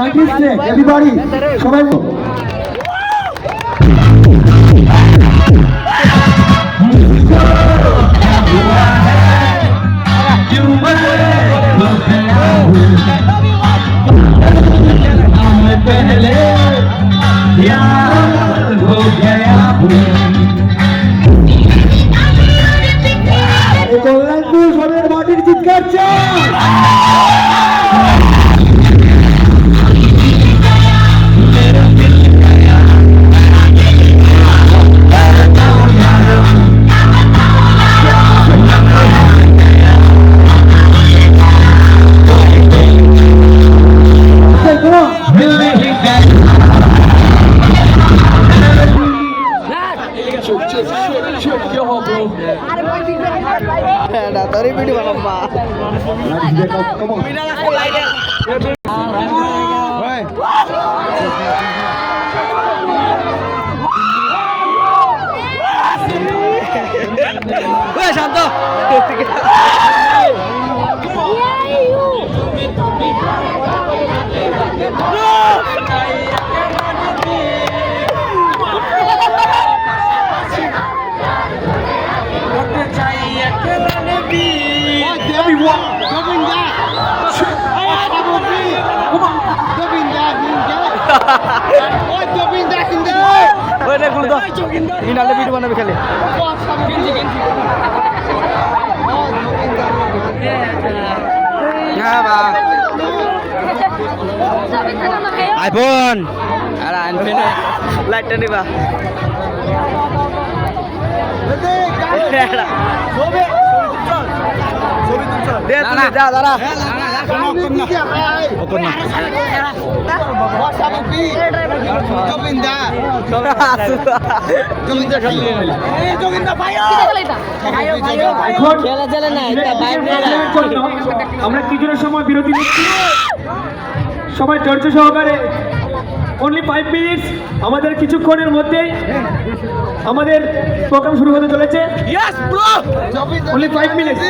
everybody, সবাই কল্যাণপুর সবের মাটির চিৎকার চাই। Dari video mana Pak? Woi, santo. Finalnya video mana kali? Ya bang. iPhone. Ada iPhone. Light nih bang. Dia tuh dah darah. আমরা কিছুটা সময় বিরতি নিচ্ছি, সবাই ধৈর্য সহকারে। অনলি 5 মিনিটস, আমাদের কিছুক্ষণের মধ্যেই আমাদের প্রোগ্রাম শুরু হতে চলেছে। Only 5 minutes.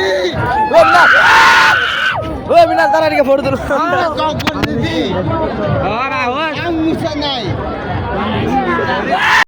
ও মিনাল তারা দিকে ফটো তুলো। আমি মুছা নাই।